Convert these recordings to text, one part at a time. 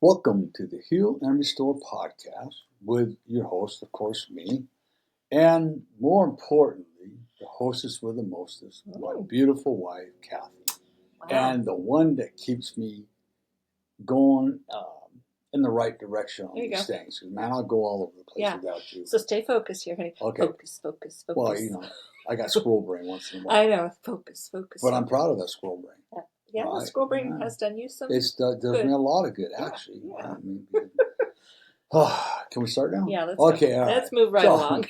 Welcome to the Heal and Restore podcast with your host, of course, me, and more importantly, the hostess with the mostest, my beautiful wife, Kathy, Wow. and the one that keeps me going in the right direction on There you these go. things. 'Cause, man, I'll go all over the place Yeah. without you. So stay focused here, honey. Okay. Focus. Well, I got squirrel brain once in a while. I know. Focus. But I'm proud of that squirrel brain. Yeah, the squirrel brain has done you some. It does good. me a lot of good, actually. Yeah. Can we start now? Yeah, let's okay, go. All right. Let's move right along.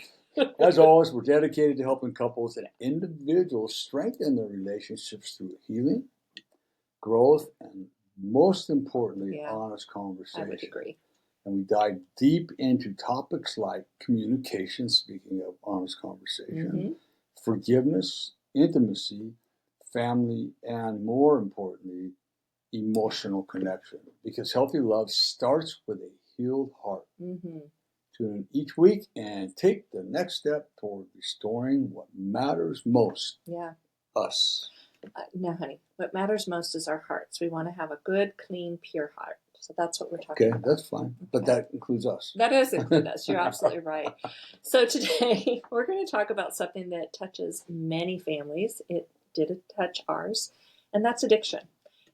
As always, we're dedicated to helping couples and individuals strengthen their relationships through healing, growth, and most importantly, honest conversation. I would agree. And we dive deep into topics like communication, speaking of honest conversation, forgiveness, intimacy, family, and more importantly, emotional connection. Because healthy love starts with a healed heart. Tune in each week and take the next step toward restoring what matters most. Yeah. Us. No, honey. What matters most is our hearts. We want to have a good, clean, pure heart. So that's what we're talking about. Okay, that's fine. But that includes us. That does include us. You're absolutely right. So today we're going to talk about something that touches many families. It did touch ours, and that's addiction.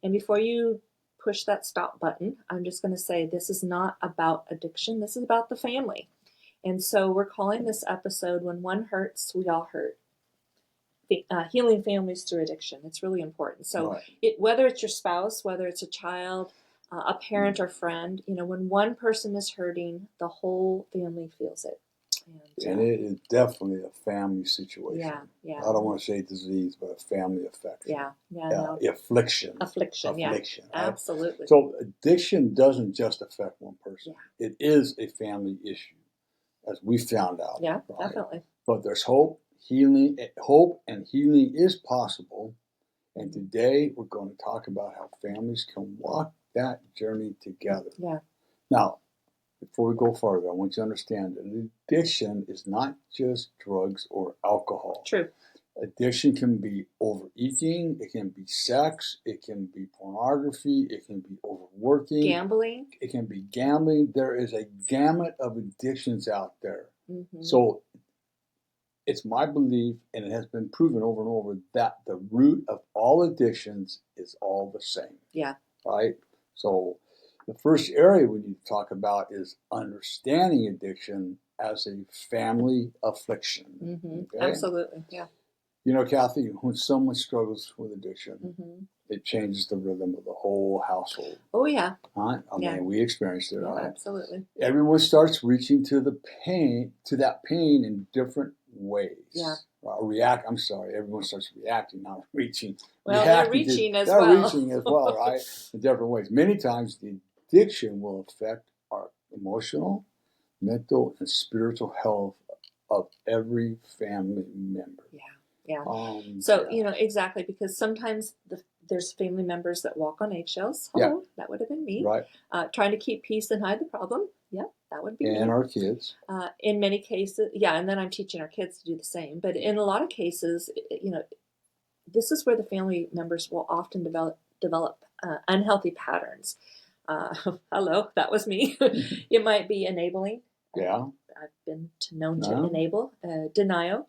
And before you push that stop button, I'm just going to say this is not about addiction. This is about the family. And so we're calling this episode When One Hurts, We All Hurt. Healing families through addiction. It's really important. So whether it's your spouse, whether it's a child, a parent or friend, when one person is hurting, the whole family feels it. And it is definitely a family situation. Yeah. I don't want to say disease, but a family affection. Yeah. Affliction. Yeah. Right? Absolutely. So addiction doesn't just affect one person. Yeah. It is a family issue, as we found out. Yeah, definitely. But there's hope and healing is possible. And today we're going to talk about how families can walk that journey together. Yeah. Now, before we go farther, I want you to understand that addiction is not just drugs or alcohol. True. Addiction can be overeating, it can be sex, it can be pornography, it can be overworking. Gambling. It can be gambling. There is a gamut of addictions out there. So it's my belief, and it has been proven over and over, that the root of all addictions is all the same. Yeah. Right? So the first area we need to talk about is understanding addiction as a family affliction. Okay? Absolutely, yeah. Kathy, when someone struggles with addiction, it changes the rhythm of the whole household. Oh, yeah. Right? I mean, we experienced it, right? Absolutely. Everyone starts reaching to that pain in different ways. Yeah. Everyone starts reacting, not reaching. Well, they're reaching as well. They're reaching as well, right? In different ways. Many times the addiction will affect our emotional, mental, and spiritual health of every family member. Yeah. Exactly, because sometimes there's family members that walk on eggshells. Hello, that would have been me. Right. Trying to keep peace and hide the problem. Yeah, that would be me. And our kids. In many cases, and then I'm teaching our kids to do the same. But in a lot of cases, this is where the family members will often develop unhealthy patterns. Hello, that was me. It might be enabling. Yeah. I've been known to enable. Denial,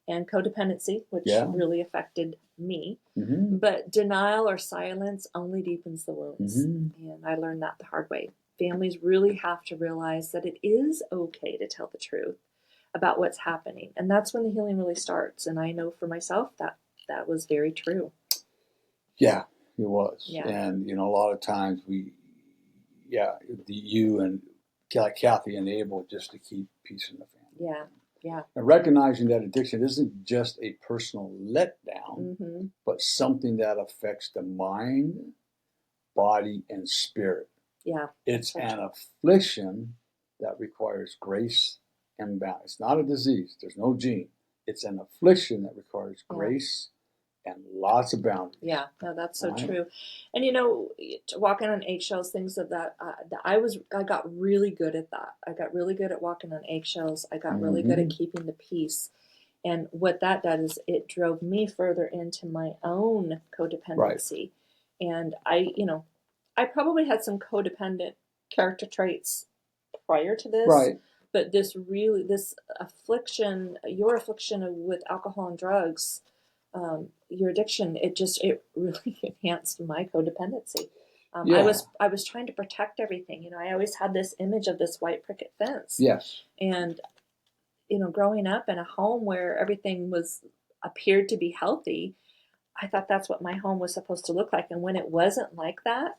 and codependency, which really affected me. But denial or silence only deepens the wounds. And I learned that the hard way. Families really have to realize that it is okay to tell the truth about what's happening. And that's when the healing really starts. And I know for myself that was very true. Yeah, it was. Yeah. And, a lot of times you and Kathy enable just to keep peace in the family. Yeah. And recognizing that addiction isn't just a personal letdown, but something that affects the mind, body, and spirit. Yeah. It's an affliction that requires grace and balance. It's not a disease. There's no gene. It's an affliction that requires grace and lots of boundaries. Yeah, no, that's so true. And walking on eggshells, things of that. I got really good at that. I got really good at walking on eggshells. I got really good at keeping the peace. And what that did is it drove me further into my own codependency. And I probably had some codependent character traits prior to this. Right. But this affliction, your affliction with alcohol and drugs, your addiction, it really enhanced my codependency. Yeah. I was trying to protect everything. You know, I always had this image of this white picket fence. Yes. And, you know, growing up in a home where everything appeared to be healthy, I thought that's what my home was supposed to look like. And when it wasn't like that,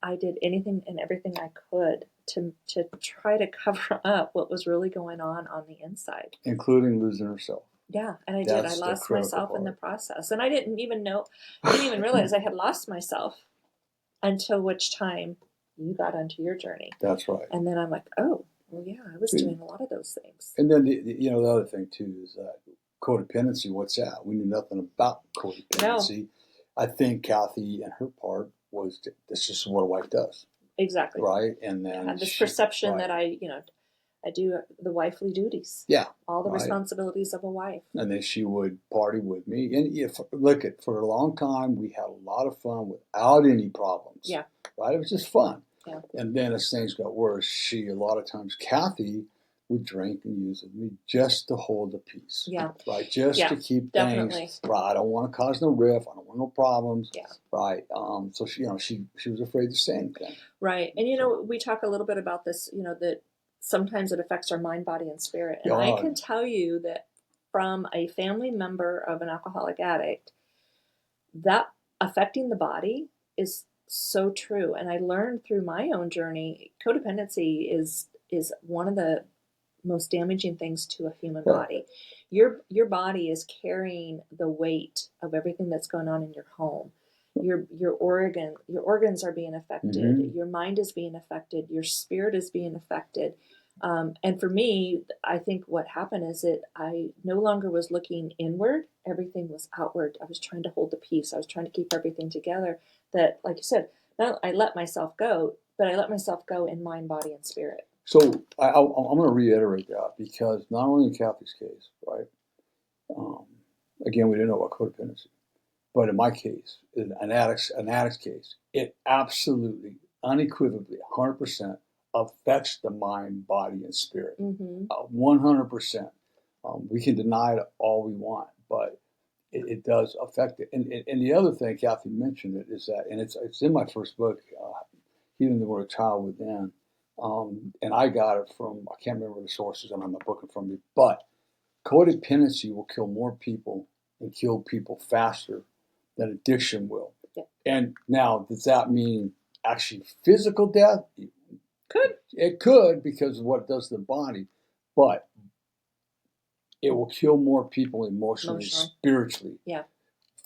I did anything and everything I could to try to cover up what was really going on the inside. Including losing herself. Yeah, and I did. I lost myself in the process. And I didn't even realize I had lost myself until which time you got onto your journey. That's right. And then I'm like, oh, well, yeah, I was doing a lot of those things. And then, the other thing, too, is that codependency, what's that? We knew nothing about codependency. No. I think Cathy and her part was, that's just what a wife does. Exactly. Right? And then I had this perception that I do the wifely duties. Yeah. All the responsibilities of a wife. And then she would party with me. And for a long time, we had a lot of fun without any problems. Yeah. Right? It was just fun. Yeah. And then as things got worse, a lot of times, Cathy would drink and use with me just to hold the peace. Yeah. Right? Just to keep things. Right. I don't want to cause no rift. I don't want no problems. Yeah. Right. So she was afraid to say anything. Right. And we talk a little bit about this, that sometimes it affects our mind, body, and spirit. And I can tell you that from a family member of an alcoholic addict, that affecting the body is so true. And I learned through my own journey, codependency is one of the most damaging things to a human body. Your body is carrying the weight of everything that's going on in your home. Your organs are being affected. Mm-hmm. Your mind is being affected. Your spirit is being affected. And for me, I think what happened is that I no longer was looking inward. Everything was outward. I was trying to hold the peace. I was trying to keep everything together. That, like you said, I let myself go, but I let myself go in mind, body, and spirit. So I'm going to reiterate that, because not only in Cathy's case, right? Again, we didn't know about codependency, but in my case, in an addict's case, it absolutely, unequivocally, 100% affects the mind, body, and spirit. Mm-hmm. 100%. We can deny it all we want, but it does affect it. And the other thing, Cathy mentioned it, is that, and it's in my first book, Healing the Inner Child Within. And I got it from, I can't remember the sources, and I'm not booking from me, but codependency will kill more people and kill people faster than addiction will. Yeah. And now, does that mean actually physical death? It could, because of what it does to the body, but it will kill more people emotionally. Spiritually,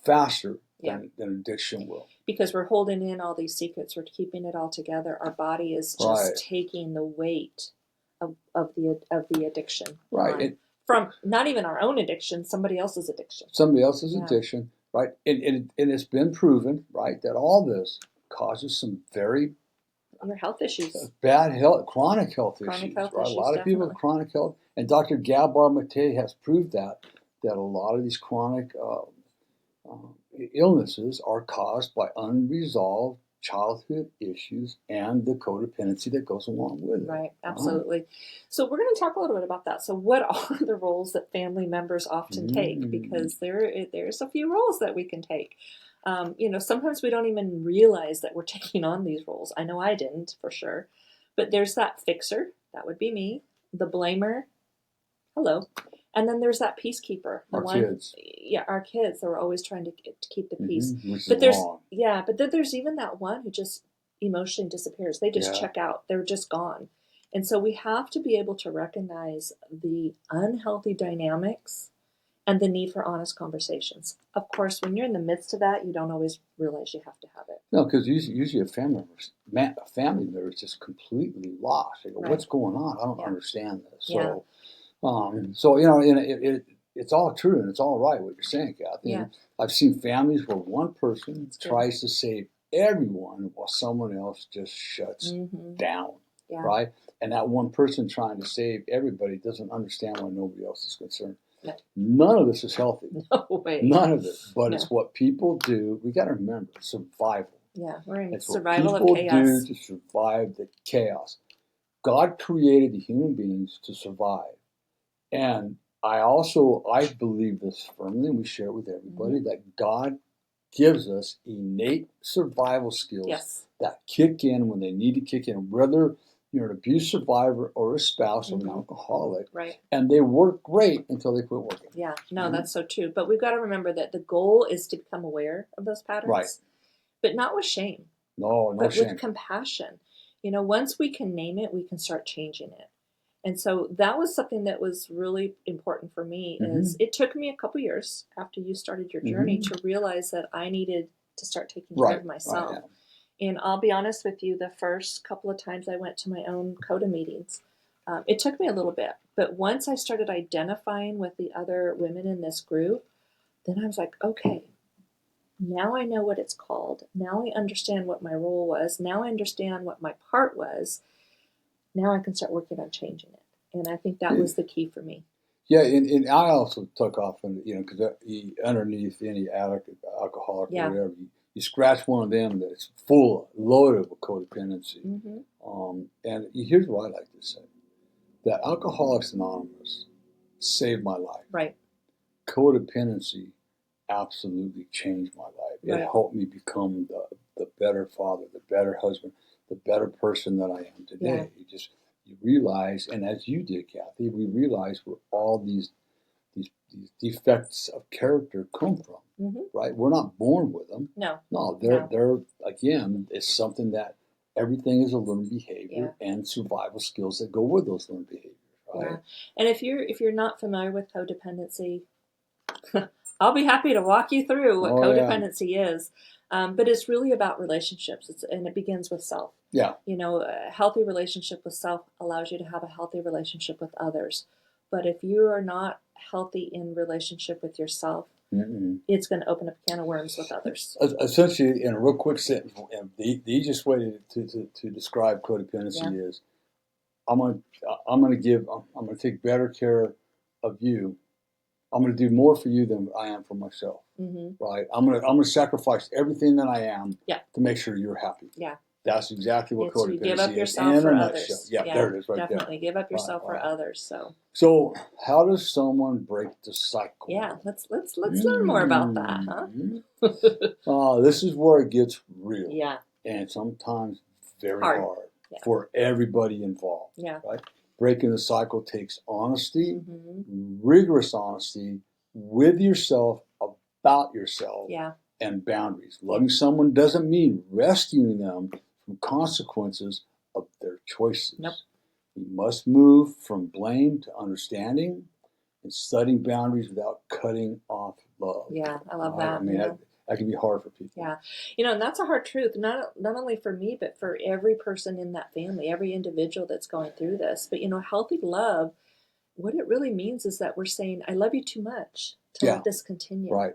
faster than addiction will. Because we're holding in all these secrets, we're keeping it all together. Our body is just taking the weight of the addiction. Right. From not even our own addiction, somebody else's addiction. Addiction, right? And it's been proven, right, that all this causes some very your health issues, chronic health issues, right? A lot of people with chronic health, and Dr. Gabor Mate has proved that a lot of these chronic illnesses are caused by unresolved childhood issues and the codependency that goes along with it. Right, absolutely. So we're going to talk a little bit about that. So what are the roles that family members often take? Because there's a few roles that we can take. Sometimes we don't even realize that we're taking on these roles. I know I didn't, for sure. But there's that fixer, that would be me, the blamer, hello. And then there's that peacekeeper. Kids. Yeah, our kids that are always trying to keep the peace. Which but is wrong. But then there's even that one who just emotionally disappears. They just check out. They're just gone. And so we have to be able to recognize the unhealthy dynamics and the need for honest conversations. Of course, when you're in the midst of that, you don't always realize you have to have it. No, because usually a family member is just completely lost. They go, what's going on? I don't understand this. So, it's all true and it's all right what you're saying, Cathy. Yeah. I've seen families where one person tries to save everyone while someone else just shuts down, right? And that one person trying to save everybody doesn't understand why nobody else is concerned. No. None of this is healthy. No way. None of it. But it's what people do. We got to remember, survival. Yeah, we're in It's survival what of people chaos. do to survive the chaos. God created the human beings to survive. And I believe this firmly, and we share it with everybody, that God gives us innate survival skills that kick in when they need to kick in, whether you're an abuse survivor or a spouse of an alcoholic. Right. And they work great until they quit working. Yeah, no, that's so true. But we've got to remember that the goal is to become aware of those patterns. Right. But not with shame. No but shame. With compassion. Once we can name it, we can start changing it. And so that was something that was really important for me. Is it took me a couple years after you started your journey to realize that I needed to start taking care of myself. Right, And I'll be honest with you, the first couple of times I went to my own CODA meetings, it took me a little bit. But once I started identifying with the other women in this group, then I was like, okay, now I know what it's called. Now I understand what my role was. Now I understand what my part was. Now I can start working on changing it. And I think that was the key for me. Yeah, and I also took off, because underneath any addict, alcoholic, or whatever, you scratch one of them that's loaded with codependency. And here's what I like to say: that Alcoholics Anonymous saved my life. Right. Codependency absolutely changed my life. It helped me become the better father, the better husband, the better person that I am today. You realize, and as you did, Cathy, we realize where all these defects of character come from. Right? We're not born with them. No, they're again, it's something that everything is a learned behavior and survival skills that go with those learned behaviors. Right? Yeah. And if you're not familiar with codependency, I'll be happy to walk you through what codependency is. But it's really about relationships, and it begins with self. Yeah. A healthy relationship with self allows you to have a healthy relationship with others. But if you are not healthy in relationship with yourself, it's going to open up a can of worms with others. Essentially, in a real quick sentence, the easiest way to describe codependency is, I'm going to take better care of you. I'm going to do more for you than I am for myself. Right? I'm going to sacrifice everything that I am to make sure you're happy. Yeah. That's exactly what codependency is. You give up yourself for others. Yeah, there it is, right there. Definitely give up yourself for others. So, how does someone break the cycle? Yeah, let's learn more about that, huh? This is where it gets real. Yeah. And sometimes very hard for everybody involved. Yeah. Right? Breaking the cycle takes honesty, rigorous honesty with yourself, about yourself, and boundaries. Loving someone doesn't mean rescuing them from consequences of their choices. Nope. You must move from blame to understanding and setting boundaries without cutting off love. Yeah, I love that. I mean, that can be hard for people. Yeah. And that's a hard truth, not only for me, but for every person in that family, every individual that's going through this. But, healthy love, what it really means is that we're saying, I love you too much to let this continue. Right.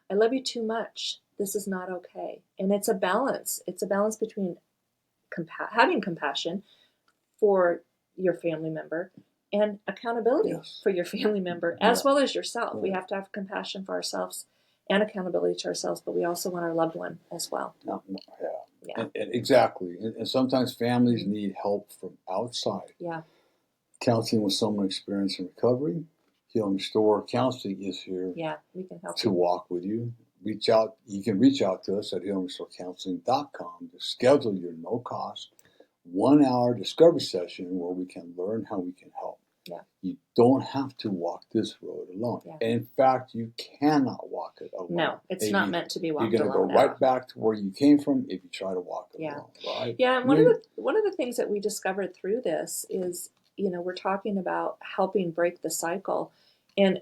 I love you too much. This is not okay. And it's a balance. It's a balance between having compassion for your family member and accountability for your family member, as well as yourself. We have to have compassion for ourselves and accountability to ourselves, but we also want our loved one as well. And exactly. And sometimes families need help from outside. Yeah. Counseling with someone experiencing recovery, Heal and Restore Counseling is here we can help to walk with you. You can reach out to us at healandrestorecounseling.com to schedule your no-cost 1-hour discovery session where we can learn how we can help. Yeah. You don't have to walk this road alone. Yeah. And in fact, you cannot walk it alone. No, it's not meant to be walked alone. You're going to go right back to where you came from if you try to walk it alone. Right? Yeah, and one of the things that we discovered through this is, we're talking about helping break the cycle. And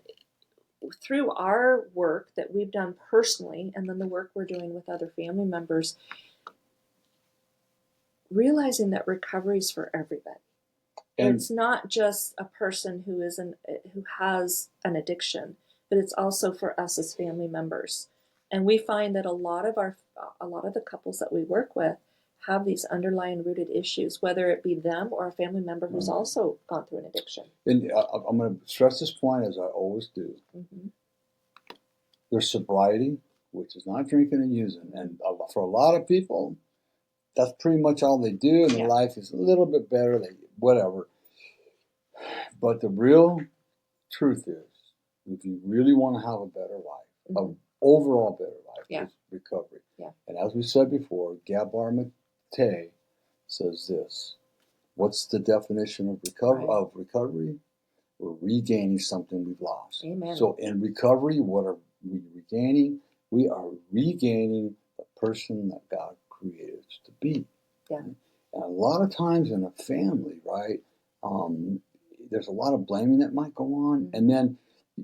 through our work that we've done personally, and then the work we're doing with other family members, realizing that recovery is for everybody. And it's not just a person who has an addiction, but it's also for us as family members. And we find that a lot of the couples that we work with have these underlying rooted issues, whether it be them or a family member who's also gone through an addiction. And I'm going to stress this point, as I always do. There's sobriety which is not drinking and using. And for a lot of people, that's pretty much all they do, and their life is a little bit better, whatever. But the real truth is, if you really want to have a better life, an overall better life, is recovery. Yeah. And as we said before, Gabor Mate says this. What's the definition of recovery? We're regaining something we've lost. Amen. So in recovery, what are we regaining? We are regaining the person that God created us to be. Yeah. And a lot of times in a family, right, there's a lot of blaming that might go on. And then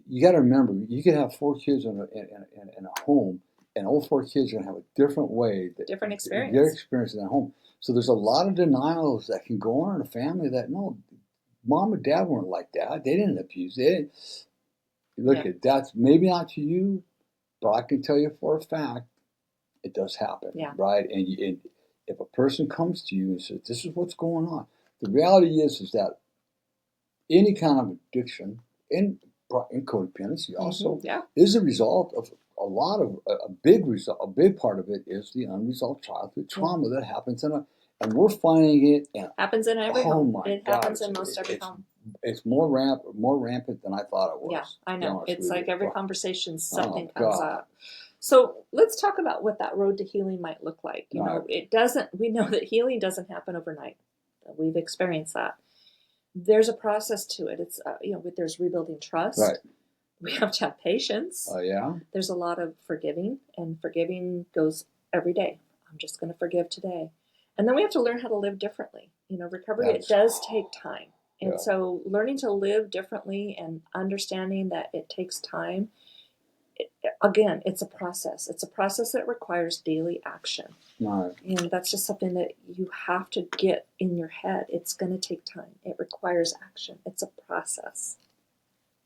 you got to remember, you could have 4 kids in a home, and all 4 kids are going to have a different way. Different experience. Their experience in that home. So there's a lot of denials that can go on in a family that, no, mom and dad weren't like that. They didn't abuse. Look, that's maybe not to you, but I can tell you for a fact, it does happen, right? And if a person comes to you and says, this is what's going on, the reality is that any kind of addiction and codependency also is a result of a big part of it is the unresolved childhood trauma that happens and we're finding it. And happens in every home. It happens in most every home. It's more rampant than I thought it was. Yeah, I know. It's like every conversation, something comes up. So let's talk about what that road to healing might look like. You know, we know that healing doesn't happen overnight. We've experienced that. There's a process to it. It's, there's rebuilding trust. Right. We have to have patience. There's a lot of forgiving, and forgiving goes every day. I'm just going to forgive today. And then we have to learn how to live differently. Recovery, it does take time. And so learning to live differently and understanding that it takes time, again, it's a process. It's a process that requires daily action. Right. And that's just something that you have to get in your head. It's going to take time. It requires action. It's a process.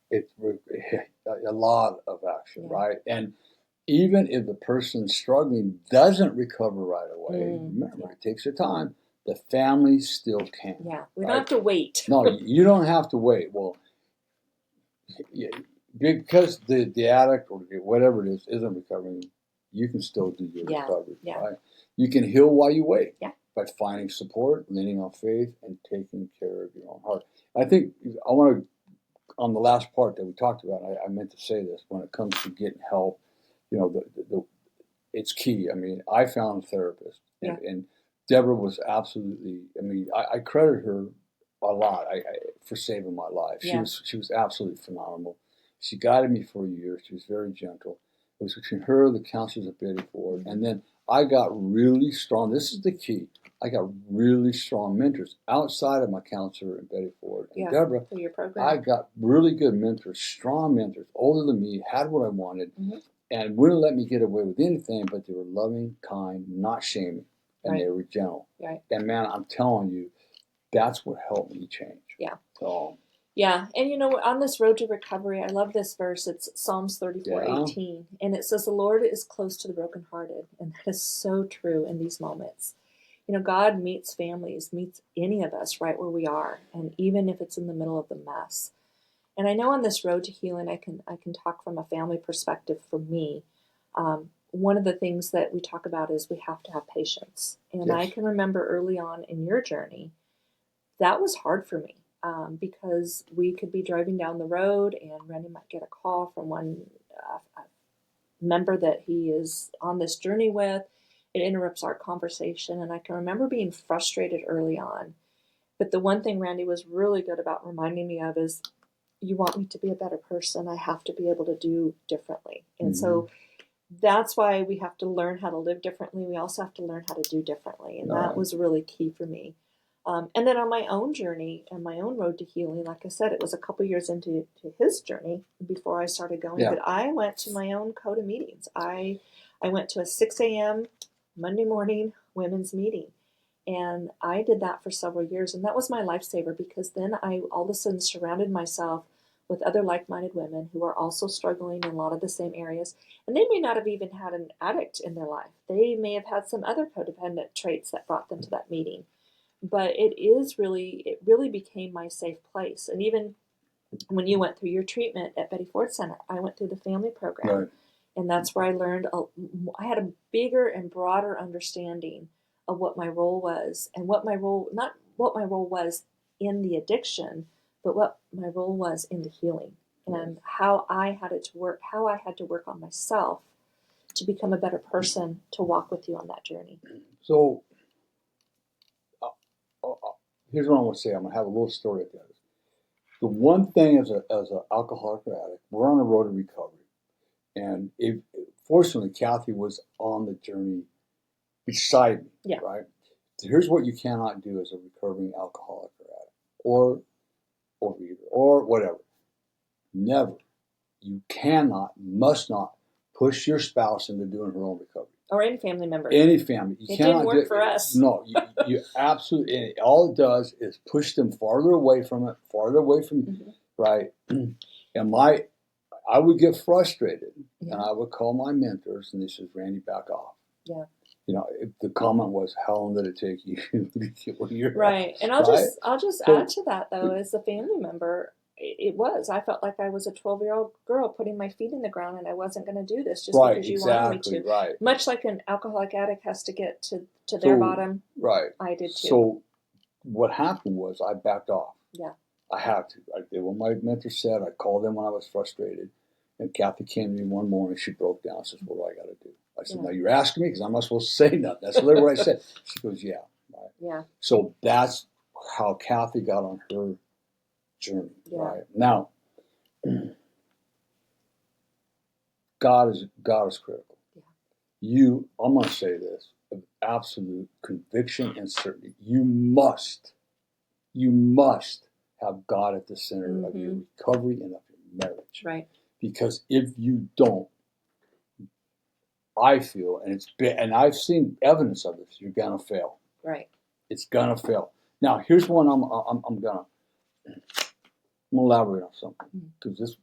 It's a lot of action, right? And even if the person struggling doesn't recover right away, remember, it takes your time. The family still can. Yeah, we don't have to wait. No, you don't have to wait. Well, because the addict or whatever it is isn't recovering, you can still do your recovery, right? You can heal while you wait by finding support, leaning on faith, and taking care of your own heart. I think I want to, on the last part that we talked about, I meant to say this, when it comes to getting help, it's key. I mean, I found a therapist, and Deborah was absolutely, I credit her a lot for saving my life. She was absolutely phenomenal. She guided me for a year. She was very gentle. It was between her, the counselors at Betty Ford, and then I got really strong. This is the key. I got really strong mentors outside of my counselor at Betty Ford and Deborah. For your program. I got really good mentors, strong mentors, older than me, had what I wanted, and wouldn't let me get away with anything, but they were loving, kind, not shaming, and they were gentle. Right. And man, I'm telling you, that's what helped me change. Yeah. So. Yeah, and on this road to recovery, I love this verse. It's Psalms 34:18, and it says, "The Lord is close to the brokenhearted," and that is so true in these moments. God meets families, meets any of us right where we are, and even if it's in the middle of the mess. And I know on this road to healing, I can talk from a family perspective for me. One of the things that we talk about is we have to have patience. And I can remember early on in your journey, that was hard for me. Because we could be driving down the road and Randy might get a call from one member that he is on this journey with. It interrupts our conversation. And I can remember being frustrated early on. But the one thing Randy was really good about reminding me of is, you want me to be a better person, I have to be able to do differently. And so that's why we have to learn how to live differently. We also have to learn how to do differently. And that was really key for me. And then on my own journey and my own road to healing, like I said, it was a couple years into his journey before I started going. But I went to my own CODA meetings. I went to a 6 a.m. Monday morning women's meeting. And I did that for several years. And that was my lifesaver, because then I all of a sudden surrounded myself with other like-minded women who are also struggling in a lot of the same areas. And they may not have even had an addict in their life. They may have had some other codependent traits that brought them to that meeting. But it really became my safe place. And even when you went through your treatment at Betty Ford Center, I went through the family program. Right. And that's where I learned, I had a bigger and broader understanding of what my role was, and not what my role was in the addiction, but what my role was in the healing, and how I had to work on myself to become a better person to walk with you on that journey. So here's what I want to say. I'm going to have a little story at the end. The one thing as an alcoholic or addict, we're on the road to recovery. And fortunately, Cathy was on the journey beside me, Yeah. right? So here's what you cannot do as a recovering alcoholic or addict, or overeater, or whatever. Never. You cannot, must not push your spouse into doing her own recovery. Or any family member. Any family. It didn't work for us. No, you absolutely, all it does is push them farther away from it, right? And I would get frustrated, and I would call my mentors, and they said, "Randy, back off." Yeah. You know, if the comment was, "How long did it take you to get where you're right?" at? And I'll just add to that, though, as a family member, I felt like I was a 12-year-old girl putting my feet in the ground, and I wasn't going to do this just because you wanted me to. Right. Much like an alcoholic addict has to get to their bottom. Right. I did too. So what happened was I backed off. Yeah. I had to. I did what my mentor said. I called them when I was frustrated. And Cathy came to me one morning. She broke down. She says, "What do I got to do?" I said, "Now you're asking me because I'm not supposed to say nothing." That's literally what I said. She goes, "Yeah." Right. Yeah. So that's how Cathy got on her journey. Yeah. Right. Now, God is critical. Yeah. I'm going to say this with absolute conviction and certainty. You must have God at the center of your recovery and of your marriage. Right. Because if you don't, I feel, and I've seen evidence of this, you're gonna fail. Right. It's gonna fail. Now, here's one I'm gonna elaborate on something, because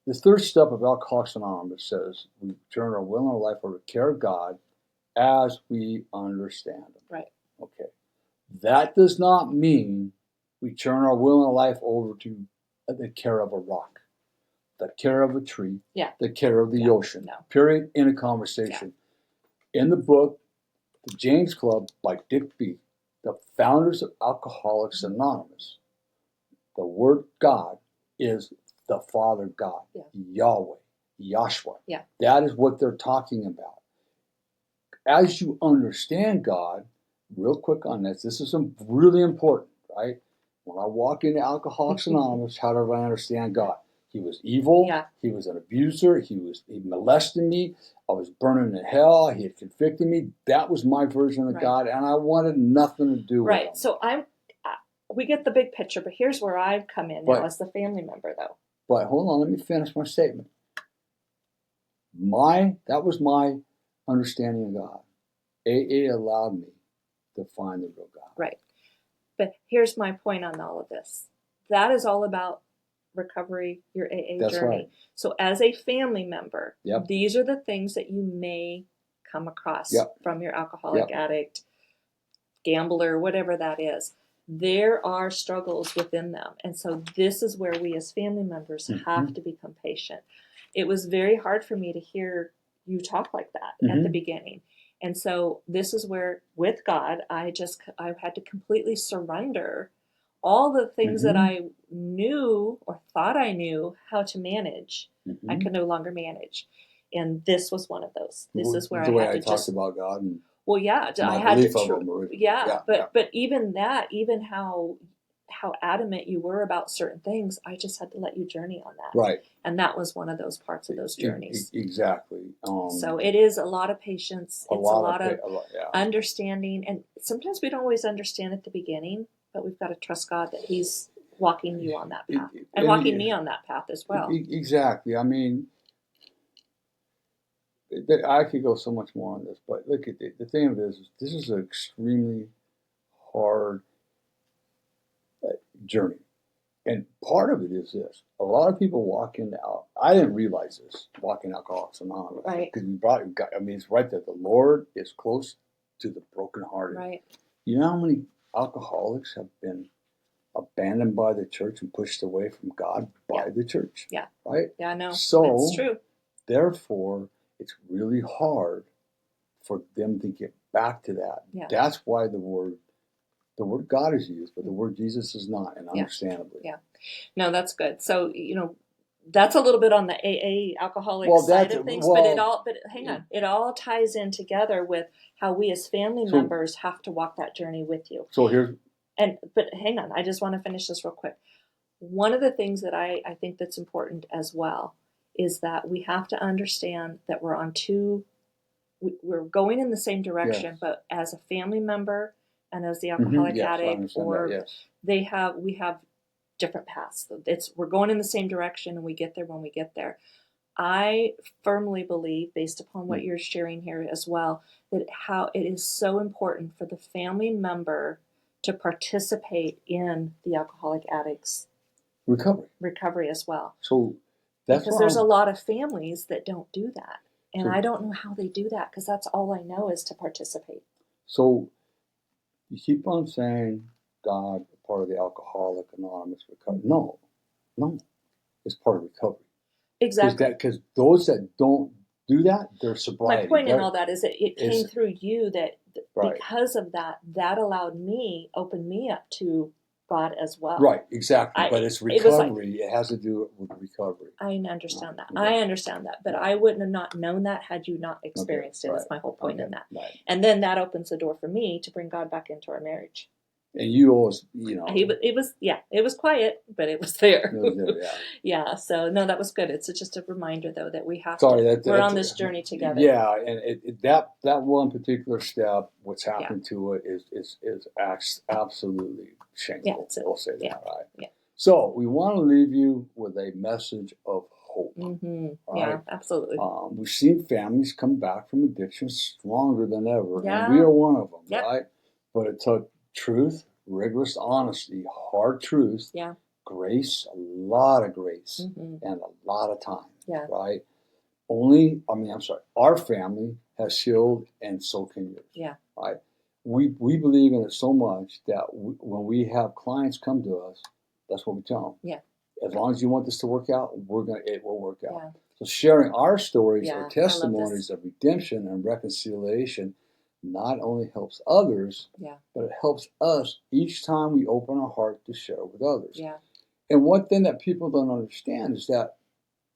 this third step of Alcoholics Anonymous says we turn our will and our life over to care of God as we understand Him. Right. Okay. That does not mean we turn our will and our life over to the care of a rock, the care of a tree, the care of the ocean. No. Period. In a conversation. Yeah. In the book, The James Club by Dick B., the founders of Alcoholics Anonymous, the word God is the Father God, Yahweh, Yahshua. Yeah. That is what they're talking about. As you understand God, real quick on this is really important, right? When I walk into Alcoholics Anonymous, how do I understand God? He was evil. Yeah. He was an abuser. He molested me. I was burning in hell. He had convicted me. That was my version of God, and I wanted nothing to do with him. Right. So we get the big picture, but here's where I've come in now as the family member, though. But hold on, let me finish my statement. That was my understanding of God. AA allowed me to find the real God. Right. But here's my point on all of this. That is all about recovery, your AA journey. Right. So as a family member, these are the things that you may come across from your alcoholic addict, gambler, whatever that is. There are struggles within them. And so this is where we as family members have to become patient. It was very hard for me to hear you talk like that at the beginning. And so this is where, with God, I had to completely surrender all the things that I knew or thought I knew how to manage. I could no longer manage. And this was one of those. This is where I had to talked about God. And well, yeah, I had to. But even that, even how adamant you were about certain things, I just had to let you journey on that. Right. And that was one of those parts of those journeys. Exactly. So it is a lot of patience. It's a lot of understanding. And sometimes we don't always understand at the beginning, but we've got to trust God that He's walking you on that path and walking me on that path as well. Exactly. I mean, I could go so much more on this, but look at the thing of it is this is an extremely hard journey. And part of it is this. A lot of people walk into I didn't realize this, walking Alcoholics Anonymous. Right. Because it's right there. The Lord is close to the brokenhearted. Right. You know how many alcoholics have been abandoned by the church and pushed away from God by the church? Yeah. Right? Yeah, I know. So, that's true. therefore, it's really hard for them to get back to that. Yeah. That's why the word God is used, but the word Jesus is not, and Yeah. understandably. Yeah. No, that's good. So, that's a little bit on the AA alcoholic side of things, but hang on, it all ties in together with how we as family members have to walk that journey with you. So but hang on, I just want to finish this real quick. One of the things that I think that's important as well is that we have to understand that we're going in the same direction, yes. But as a family member and as the alcoholic addict, we have different paths. We're going in the same direction, and we get there when we get there. I firmly believe, based upon what you're sharing here as well, that how it is so important for the family member to participate in the alcoholic addict's recovery as well. So because there's a lot of families that don't do that. And I don't know how they do that, because that's all I know is to participate. So you keep on saying God, part of the Alcoholic Anonymous recovery. No, it's part of recovery. Exactly. Because those that don't do that, they're sobriety. My point in all that is that it came through you that because of that opened me up to God as well. Right, exactly. But it's recovery. It has to do with recovery. I understand that. Okay. I understand that. But I wouldn't have not known that had you not experienced it. That's my whole point in that. Right. And then that opens the door for me to bring God back into our marriage. And you always, it was quiet, but it was there. Yeah. So no, that was good. It's just a reminder, though, that we have we're on this journey together. Yeah, and that one particular step, what's happened to it is absolutely shameful. Yeah, we'll say that, right? Yeah. So we want to leave you with a message of hope. Mm-hmm. Right? Yeah, absolutely. We've seen families come back from addiction stronger than ever, yeah. and we are one of them, yep. right? But it took truth, rigorous honesty, hard truth, grace, a lot of grace, and a lot of time, right? Our family has healed, and so can yours, right? We believe in it so much that when we have clients come to us, that's what we tell them. Yeah. As long as you want this to work out, it will work out. Yeah. So sharing our stories, our testimonies of redemption and reconciliation, not only helps others, but it helps us each time we open our heart to share with others. Yeah. And one thing that people don't understand is that,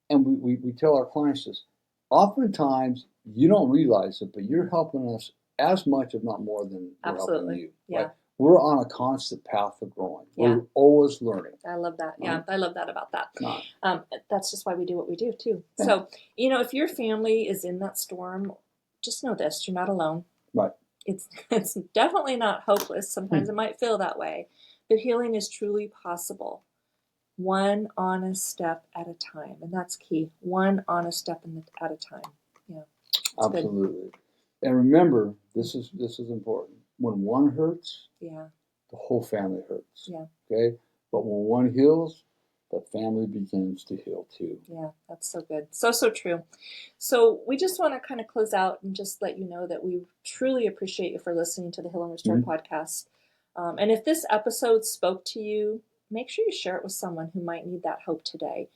and we tell our clients this, oftentimes you don't realize it, but you're helping us as much, if not more, than we're helping you. Yeah. Right? We're on a constant path of growing. We're always learning. I love that. Yeah, right? I love that about that. Right. That's just why we do what we do, too. Yeah. So, if your family is in that storm, just know this, you're not alone. Right. It's definitely not hopeless. Sometimes it might feel that way. But healing is truly possible. One honest step at a time. And that's key. One honest step at a time. Yeah. Absolutely. Good. And remember, this is important. When one hurts, the whole family hurts. Yeah. Okay? But when one heals, the family begins to heal too. Yeah, that's so good. So true. So we just want to kind of close out and just let you know that we truly appreciate you for listening to the Heal and Restore podcast. And if this episode spoke to you, make sure you share it with someone who might need that hope today.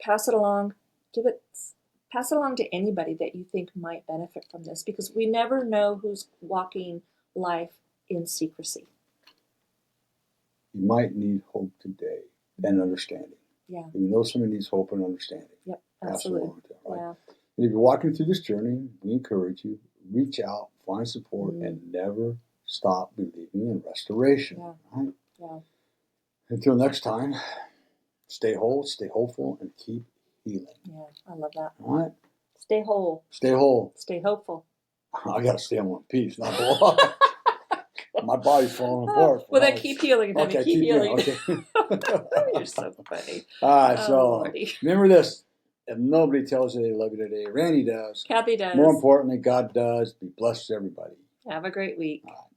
Pass it along. Pass it along to anybody that you think might benefit from this, because we never know who's walking life in secrecy. You might need hope today and understanding. Yeah. You know somebody needs hope and understanding. Yep, absolutely. Right? Yeah. And if you're walking through this journey, we encourage you, reach out, find support, and never stop believing in restoration. Yeah. Right? Yeah. Until next time, stay whole, stay hopeful, and keep healing. Yeah, I love that. All right? Stay whole. Stay whole. Stay hopeful. I got to stay in one piece, not whole. My body's falling apart. Well, then keep healing. Okay, keep healing. Okay. You're so funny. All right, so remember this. If nobody tells you they love you today, Randy does. Cathy does. More importantly, God does. Be blessed, everybody. Have a great week. All right.